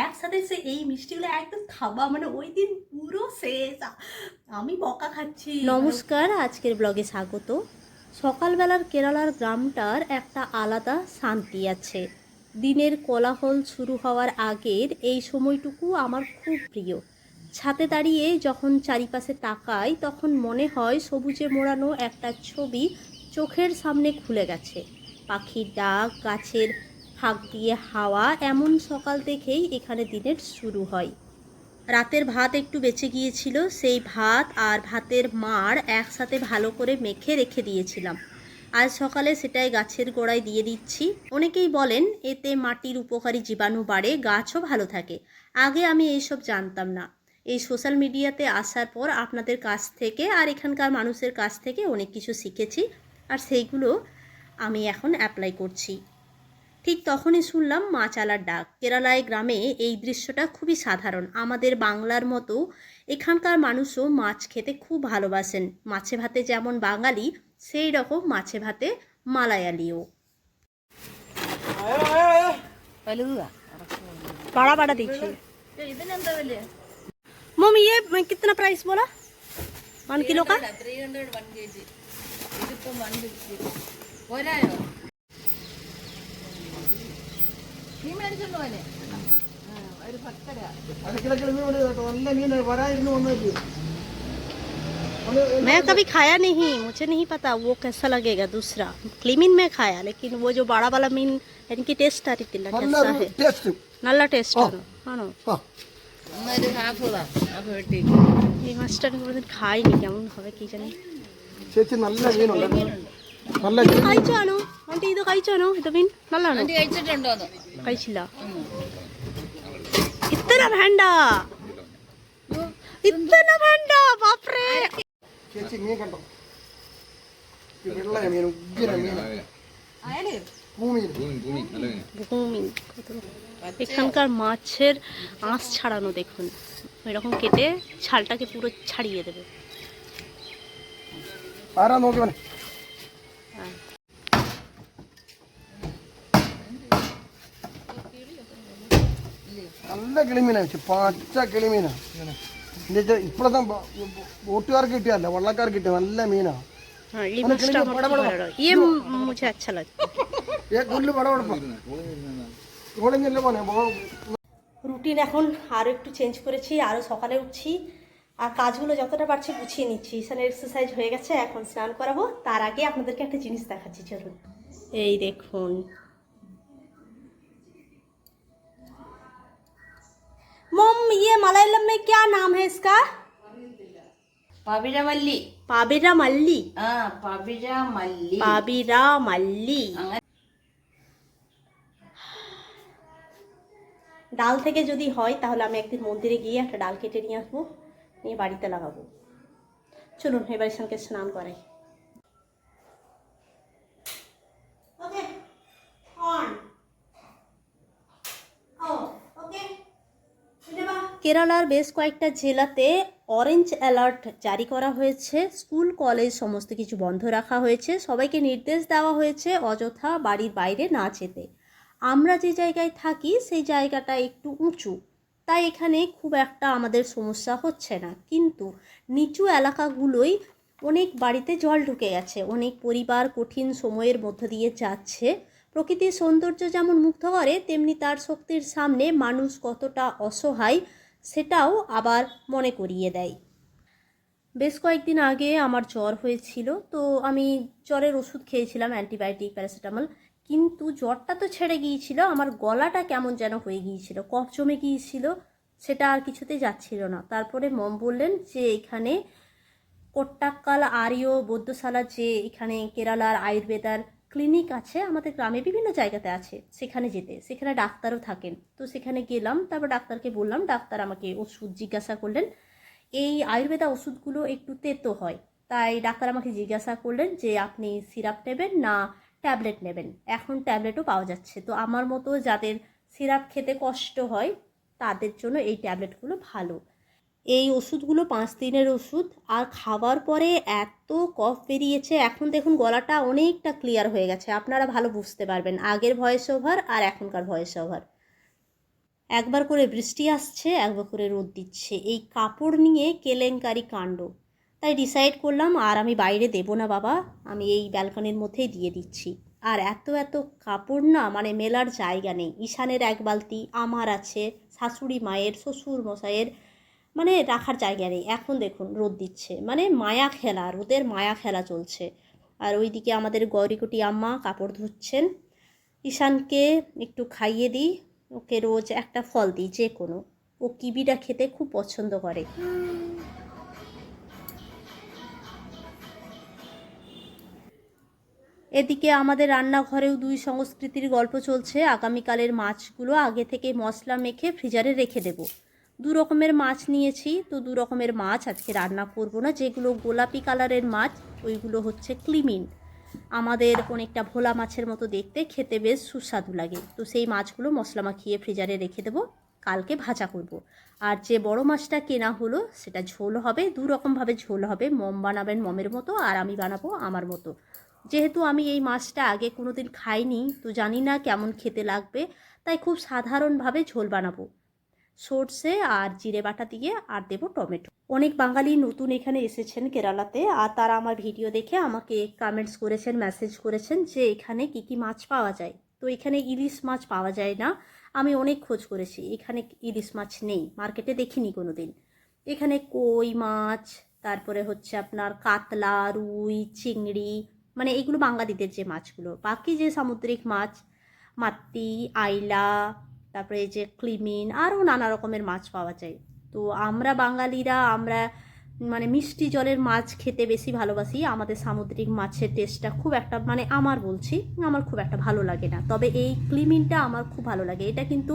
একসাথে সে এই মিষ্টিগুলো একদম খাওয়া মানে ওই দিন পুরো শেষ। আমি বকা খাচ্ছি। নমস্কার, আজকের ব্লগে স্বাগত। সকালবেলার কেরালার গ্রামটার একটা আলাদা শান্তি আছে। দিনের কোলাহল শুরু হওয়ার আগের এই সময়টুকু আমার খুব প্রিয়। ছাদে দাঁড়িয়ে যখন চারিপাশে তাকাই তখন মনে হয় সবুজে মোড়ানো একটা ছবি চোখের সামনে খুলে গেছে। পাখির ডাক, গাছের ফাঁক দিয়ে হাওয়া, এমন সকাল দেখেই এখানে দিনের শুরু হয়। রাতের ভাত একটু বেঁচে গিয়েছিল, সেই ভাত আর ভাতের মাড় একসাথে ভালো করে মেখে রেখে দিয়েছিলাম। আজ সকালে সেটাই গাছের গোড়ায় দিয়ে দিচ্ছি। অনেকেই বলেন এতে মাটির উপকারী জীবাণু বাড়ে, গাছও ভালো থাকে। আগে আমি এইসব জানতাম না। এই সোশ্যাল মিডিয়াতে আসার পর আপনাদের কাছ থেকে আর এখানকার মানুষের কাছ থেকে অনেক কিছু শিখেছি, আর সেইগুলো আমি এখন অ্যাপ্লাই করছি। ঠিক তখনই শুনলাম মাছ আলার ডাক। কেরালায় গ্রামে এই দৃশ্যটা খুবই সাধারণ। আমাদের বাংলার মতো এখানকার মানুষও মাছ খেতে খুব ভালোবাসেন। মাছে ভাতে যেমন বাঙালি, সেই রকম মাছে ভাতে মালায়ালিও। बड़ा बड़ा देखिए। मम्मी ये कितना प्राइस बोला 1 किलो का? 300 1 kg. ഇതിപ്പോ 150. നീ മേടിച്ചോണ്ട് പോനെ ഒരു 10. मैं कभी खाया नहीं, मुझे नहीं पता वो कैसा लगेगा। दूसरा क्लीमिन में खाया, लेकिन वो जो बड़ा वाला मीन इनकी टेस्ट आ रही थी कैसा है? नल्ला टेस्ट है ना। ഒരു ഹാഫ് വെട്ടി এই মাছটা আমি কোনোদিন খাইনি, কেমন হবে কি জানি। ചേച്ചി നല്ല മീനുണ്ട് നല്ല ഇത് കഴിച്ചാണോ ആന്റി? ഇത് കഴിച്ചാണോ? ഇത് മീൻ നല്ലതാണോ? ആന്റി കഴിച്ചിട്ടുണ്ടോന്ന്? കഴിച്ചില്ല. ഇത്ര വേണ്ട, ഇത്ര വേണ്ട, ബാപ്രേ. ചേച്ചി മീൻ കണ്ടോ? വെള്ള മീൻ, ഉഗ്ര മീൻ, ভূমির এখানকার মাছের আঁশ ছাড়ানো দেখুন, এরকম কেটে ছালটাকে পুরো ছাড়িয়ে দেবে। ആരാ നോക്കി വന്നെ? നല്ല കിളിമീനാണ്, പച്ച കിളിമീനാണ്. ഇപ്പോഴത്തെ ബോട്ടുകാർക്ക് കിട്ടിയല്ല, വള്ളക്കാർക്ക് കിട്ടിയ നല്ല മീനാ. রুটিন এখন আরও একটু চেঞ্জ করেছি, আরও সকালে উঠছি আর কাজগুলো যতটা পারছি গুছিয়ে নিচ্ছি। ঈশানের এক্সারসাইজ হয়ে গেছে, এখন স্নান করাবো। তার আগে আপনাদেরকে একটা জিনিস দেখাচ্ছি, চলুন। এই দেখুন, मम ये मलयालम में क्या नाम है इसका? പവിഴമല്ലി. पाबिरा मल्ली. പവിഴമല്ലി. पाबिरा मल्ली. ডাল থেকে যদি হয় তাহলে আমি একদিন মন্দিরে গিয়ে একটা ডাল কেটে নিয়ে আসবো, নিয়ে বাড়িতে লাগাবো। চলুন এবার ঈশানকে স্নান করাই। কেরালার বেশ কয়েকটা জেলাতে অরেঞ্জ অ্যালার্ট জারি করা হয়েছে। স্কুল কলেজ সমস্ত কিছু বন্ধ রাখা হয়েছে। সবাইকে নির্দেশ দেওয়া হয়েছে অযথা বাড়ির বাইরে না যেতে। আমরা যে জায়গায় থাকি সেই জায়গাটা একটু উঁচু, তাই এখানে খুব একটা আমাদের সমস্যা হচ্ছে না। কিন্তু নিচু এলাকাগুলোই অনেক বাড়িতে জল ঢুকে গেছে। অনেক পরিবার কঠিন সময়ের মধ্য দিয়ে যাচ্ছে। প্রকৃতির সৌন্দর্য যেমন মুগ্ধ করে, তেমনি তার শক্তির সামনে মানুষ কতটা অসহায় সেটাও আবার মনে করিয়ে দেয়। বেশ কয়েকদিন আগে আমার জ্বর হয়েছিল, তো আমি জ্বরের ওষুধ খেয়েছিলাম, অ্যান্টিবায়োটিক, প্যারাসিটামল। কিন্তু জ্বরটা তো ছেড়ে গিয়েছিল, আমার গলাটা কেমন যেন হয়ে গিয়েছিল, কফ জমে গিয়েছিল, সেটা আর কিছুতে যাচ্ছিল না। তারপরে মম বললেন যে এখানে কোট্টাক্কাল আর্য বৌদ্ধশালা, যে এখানে কেরালার আয়ুর্বেদার ক্লিনিক আছে, আমাদের গ্রামে বিভিন্ন জায়গাতে আছে, সেখানে যেতে। সেখানে ডাক্তারও থাকেন। তো সেখানে গেলাম, তারপর ডাক্তারকে বললাম, ডাক্তার আমাকে ওষুধ জিজ্ঞাসা করলেন। এই আয়ুর্বেদা ওষুধগুলো একটু তেতো হয়, তাই ডাক্তার আমাকে জিজ্ঞাসা করলেন যে আপনি সিরাপ নেবেন না ট্যাবলেট নেবেন। এখন ট্যাবলেটও পাওয়া যাচ্ছে, তো আমার মতো যাদের সিরাপ খেতে কষ্ট হয় তাদের জন্য এই ট্যাবলেটগুলো ভালো। এই ওষুধগুলো 5 দিনের ওষুধ, আর খাবার পরে এত কফ বেরিয়েছে, এখন দেখুন গলাটা অনেকটা ক্লিয়ার হয়ে গেছে, আপনারা ভালো বুঝতে পারবেন আগের ভয়েস ওভার আর এখনকার ভয়েস ওভার। একবার করে বৃষ্টি আসছে, একবার করে রোদ দিচ্ছে, এই কাপড় নিয়ে কেলেঙ্কারি কাণ্ড। তাই ডিসাইড করলাম আর আমি বাইরে দেবো না বাবা, আমি এই ব্যালকনির মধ্যেই দিয়ে দিচ্ছি। আর এত এত কাপড় না, মানে মেলার জায়গা নেই। ঈশানের এক বালতি, আমার আছে, শাশুড়ি মায়ের, শ্বশুর মশাইয়ের, মানে রাখার জায়গা নেই। এখন দেখুন রোদ দিচ্ছে, মানে মায়া খেলা, রোদের মায়া খেলা চলছে। আর ওইদিকে আমাদের গৌরীকুটি আম্মা কাপড় ধুচ্ছেন। ঈশানকে একটু খাইয়ে দিই, ওকে রোজ একটা ফল দিই যে কোনো, ও কিবিটা খেতে খুব পছন্দ করে। এদিকে আমাদের রান্নাঘরেও দুই সংস্কৃতির গল্প চলছে। আগামীকালের মাছগুলো আগে থেকে মশলা মেখে ফ্রিজারে রেখে দেব। 2 রকমের মাছ নিয়েছি, তো 2 রকমের মাছ আজকে রান্না করব না। যেগুলো গোলাপি কালারের মাছ ওইগুলো হচ্ছে ক্লিমিন, আমাদের অনেকটা ভোলা মাছের মতো দেখতে, খেতে বেশ সুস্বাদু লাগে। তো সেই মাছগুলো মশলা মাখিয়ে ফ্রিজারে রেখে দেবো, কালকে ভাজা করব। আর যে বড় মাছটা কেনা হলো সেটা ঝোল হবে, 2 রকমভাবে ঝোল হবে। মম বানাবেন মমের মতো, আর আমি বানাবো আমার মতো। যেহেতু আমি এই মাছটা আগে কোনো দিন খাইনি, তো জানি না কেমন খেতে লাগবে, তাই খুব সাধারণভাবে ঝোল বানাবো, সর্ষে আর জিরে বাটা দিয়ে, আর দেবো টমেটো। অনেক বাঙালি নতুন এখানে এসেছেন কেরালাতে, আর তারা আমার ভিডিও দেখে আমাকে কমেন্টস করেছেন, মেসেজ করেছেন যে এখানে কি কি মাছ পাওয়া যায়। তো এখানে ইলিশ মাছ পাওয়া যায় না, আমি অনেক খোঁজ করেছি, এখানে ইলিশ মাছ নেই, মার্কেটে দেখিনি কোনো দিন। এখানে কই মাছ, তারপরে হচ্ছে আপনার কাতলা, রুই, চিংড়ি, মানে এগুলো বাঙালিদের যে মাছগুলো। বাকি যে সামুদ্রিক মাছ, মাত্তি, আইলা, তারপরে এই যে ক্লিমিন, আরও নানা রকমের মাছ পাওয়া যায়। তো আমরা বাঙালিরা, আমরা মানে মিষ্টি জলের মাছ খেতে বেশি ভালোবাসি। আমাদের সামুদ্রিক মাছের টেস্টটা খুব একটা, মানে আমার বলছি, আমার খুব একটা ভালো লাগে না। তবে এই ক্লিমিনটা আমার খুব ভালো লাগে। এটা কিন্তু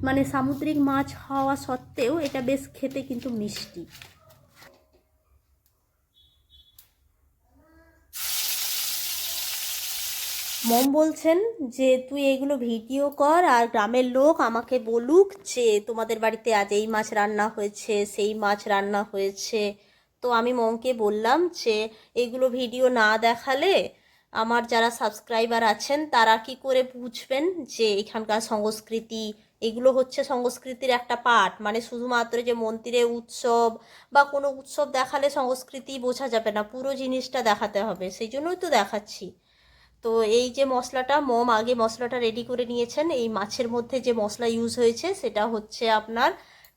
মানে সামুদ্রিক মাছ হওয়া সত্ত্বেও এটা বেশ খেতে কিন্তু মিষ্টি। মম বলছেন যে তুই এগুলো ভিডিও কর, আর গ্রামের লোক আমাকে বলুক যে তোমাদের বাড়িতে আজ এই মাছ রান্না হয়েছে, সেই মাছ রান্না হয়েছে। তো আমি মমকে বললাম যে এগুলো ভিডিও না দেখালে আমার যারা সাবস্ক্রাইবার আছেন তারা কি করে বুঝবেন যে এখানকার সংস্কৃতি, এগুলো হচ্ছে সংস্কৃতির একটা পার্ট। মানে শুধুমাত্র যে মন্দিরে উৎসব বা কোনো উৎসব দেখালে সংস্কৃতি বোঝা যাবে না, পুরো জিনিসটা দেখাতে হবে, সেই জন্যই তো দেখাচ্ছি। তো এই যে মশলাটা, মম আগে মশলাটা রেডি করে নিয়েছেন। এই মাছের মধ্যে যে মশলা ইউজ হয়েছে সেটা হচ্ছে আপনার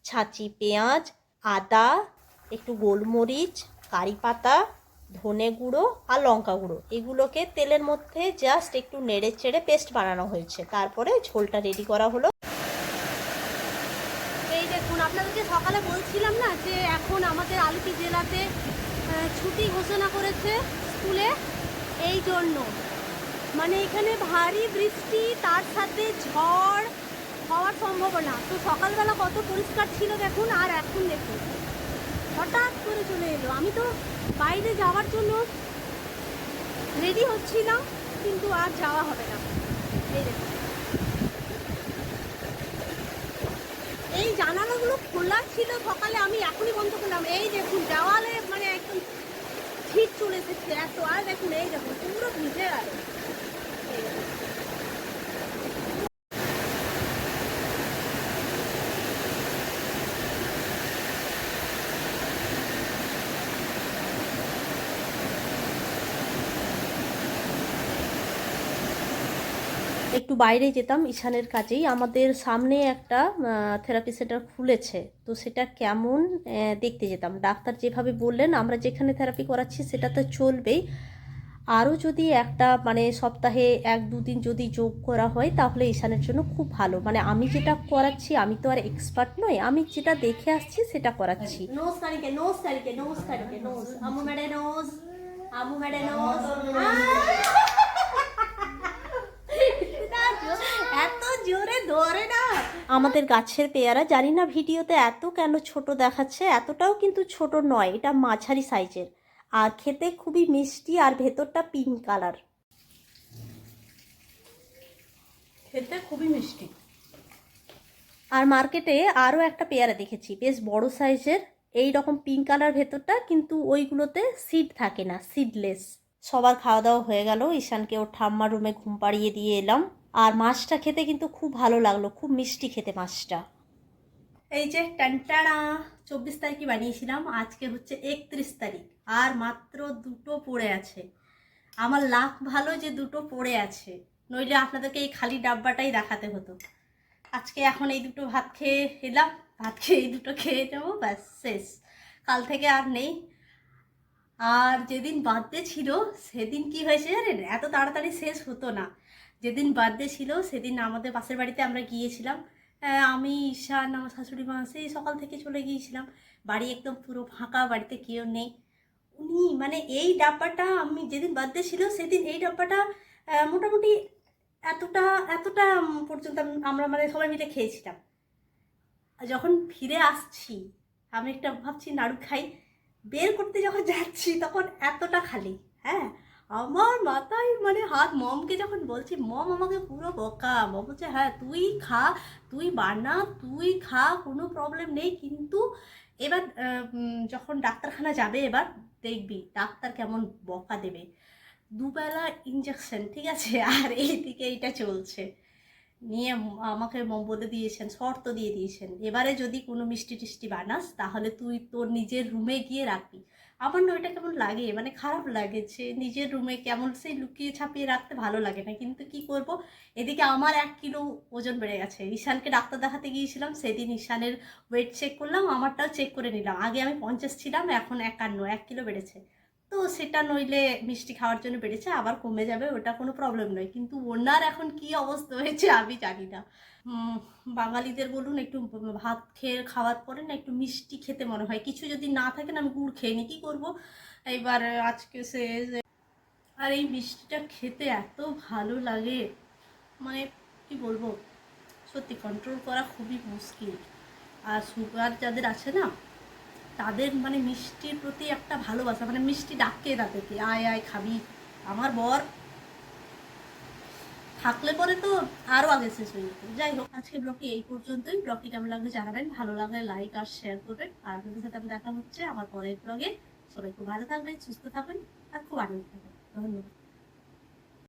ছাঁচি পেঁয়াজ, আদা, একটু গোলমরিচ, কারি পাতা, ধনে গুঁড়ো আর লঙ্কা গুঁড়ো, এগুলোকে তেলের মধ্যে জাস্ট একটু নেড়ে চেড়ে পেস্ট বানানো হয়েছে। তারপরে ঝোলটা রেডি করা হলো। এই দেখুন, আপনাদেরকে সকালে বলছিলাম না যে এখন আমাদের আলুটি জেলাতে ছুটি ঘোষণা করেছে স্কুলে, এই জন্য মানে এখানে ভারী বৃষ্টি, তার সাথে ঝড় হওয়ার সম্ভাবনা। তো সকালবেলা কত পরিষ্কার ছিল দেখুন, আর এখন দেখুন হঠাৎ করে চলে এলো। আমি তো বাইরে যাওয়ার জন্য রেডি হচ্ছিলাম, কিন্তু আর যাওয়া হবে না। এই দেখুন, এই জানালাগুলো খোলা ছিল সকালে, আমি এখনই বন্ধ করলাম। এই দেখুন দেওয়ালে মানে একদম ঠিক চলে এসেছে এত, আর দেখুন এই দেখুন পুরো ভিজে গেল। একটু বাইরে যেতাম ঈশানের কাজেই, আমাদের সামনে একটা থেরাপি সেন্টার খুলেছে, তো সেটা কেমন দেখতে যেতাম। ডাক্তার যেভাবে বললেন, আমরা যেখানে থেরাপি করাচ্ছি সেটা তো চলবেই, আরও যদি একটা মানে সপ্তাহে 1-2 দিন যদি যোগ করা হয় তাহলে ঈশানের জন্য খুব ভালো। মানে আমি যেটা করাচ্ছি, আমি তো আর এক্সপার্ট নই, আমি যেটা দেখে আসছি সেটা করাচ্ছি। নোজ কারিকে, নোজ কারিকে, নোজ কারিকে, নোজ আমু মেডে, নোজ আমু মেডে, নোজ এত জোরে ধরে না। আমাদের গাছের পেয়ারা, জানি না ভিডিওতে এত কেন ছোট দেখাচ্ছে, এতটাও কিন্তু ছোট নয়, এটা মাঝারি সাইজের, আর খেতে খুবই মিষ্টি, আর ভেতরটা পিঙ্ক কালার, খেতে খুবই মিষ্টি। আর মার্কেটে আরও একটা পেয়ারা দেখেছি বেশ বড় সাইজের, এই রকম পিঙ্ক কালার ভেতরটা, কিন্তু ওইগুলোতে সিড থাকে না, সিডলেস। সবার খাওয়া দাওয়া হয়ে গেল, ঈশানকে ওর ঠাম্মার রুমে ঘুম পাড়িয়ে দিয়ে এলাম। আর মাছটা খেতে কিন্তু খুব ভালো লাগলো, খুব মিষ্টি খেতে মাছটা। এই যে টানটানা 24 তারিখে বানিয়েছিলাম, আজকে হচ্ছে 31 তারিখ, আর মাত্র দুটো পড়ে আছে। আমার লাক ভালো যে দুটো পড়ে আছে, নইলে আপনাদেরকে এই খালি ডাব্বাটাই দেখাতে হতো। আজকে এখন এই দুটো ভাত খেয়ে এলাম, ভাত খেয়ে এই দুটো খেয়ে যাবো, ব্যাস শেষ। কাল থেকে আর নেই। আর যেদিন বার্থডে ছিল সেদিন কি হয়েছে জানেন, এত তাড়াতাড়ি শেষ হতো না। যেদিন বার্থডে ছিল সেদিন আমাদের পাশের বাড়িতে আমরা গিয়েছিলাম। আমি, ঈশান, আমার শাশুড়ি মা, সেই সকাল থেকে চলে গিয়েছিলাম। বাড়ি একদম পুরো ফাঁকা, বাড়িতে কেউ নেই। উনি মানে এই ডাব্বাটা, আমি যেদিন বার্থডে ছিল সেদিন এই ডাব্বাটা মোটামুটি এতটা এতটা পর্যন্ত আমরা মানে সবাই মিলে খেয়েছিলাম। যখন ফিরে আসছি আমি একটা ভাবছি নাড়ু খাই, বের করতে যখন যাচ্ছি তখন এতটা খালি। হ্যাঁ, আমার মাথায় মানে হাত। মমকে যখন বলছি, মম আমাকে পুরো বকা। মম বলছে হ্যাঁ তুই খা, তুই বানা, তুই খা, কোনো প্রবলেম নেই, কিন্তু এবার যখন ডাক্তারখানা যাবে এবার দেখবি ডাক্তার কেমন বকা দেবে। দুবেলা ইঞ্জেকশন, ঠিক আছে, আর এইদিকে এইটা চলছে নিয়ে আমাকে বলে দিয়েছেন, শর্ত দিয়ে দিয়েছেন, এবারে যদি কোনো মিষ্টি টিষ্টি বানাস তাহলে তুই তোর নিজের রুমে গিয়ে রাখবি। আমার না ওইটা কেমন লাগে, মানে খারাপ লাগে যে নিজের রুমে কেমন সেই লুকিয়ে ছাপিয়ে রাখতে ভালো লাগে না, কিন্তু কি করব। এদিকে আমার 1 কিলো ওজন বেড়ে গেছে। ঈশানকে ডাক্তার দেখাতে গিয়েছিলাম, সেদিন ঈশানের ওয়েট চেক করলাম, আমারটাও চেক করে নিলাম। আগে আমি 50 ছিলাম, এখন 51, 1 কিলো বেড়েছে। তো সেটা নইলে মিষ্টি খাওয়ার জন্য বেড়েছে, আবার কমে যাবে, ওটা কোনো প্রবলেম নয়, কিন্তু ওনার এখন কি অবস্থা হয়েছে আমি জানি না। বাঙালিদের বলুন, একটু ভাত খেয়ে খাওয়ার পরে না একটু মিষ্টি খেতে মনে হয়, কিছু যদি না থাকে না আমি গুড় খেয়ে নিই, কী করবো। এইবার আজকে আর এই মিষ্টিটা খেতে এত ভালো লাগে, মানে কি বলবো, সত্যি কন্ট্রোল করা খুবই মুশকিল। আর সুগার যাদের আছে না তাদের মানে মিষ্টির প্রতি একটা ভালোবাসা, মানে মিষ্টি ডাকে তাদেরকে, আয় আয় খাবি। আমার বর থাকলে পরে তো আরও আগে শেষ হয়ে যেত। যাই হোক, আজকে ব্লগটি এই পর্যন্তই। ব্লগটি কেমন লাগবে জানাবেন, ভালো লাগলে লাইক আর শেয়ার করবেন। আর আপনাদের সাথে আমি দেখা হচ্ছে আমার পরের ব্লগে। সবাই খুব ভালো থাকবেন, সুস্থ থাকবেন আর খুব আনন্দ থাকবেন। ধন্যবাদ।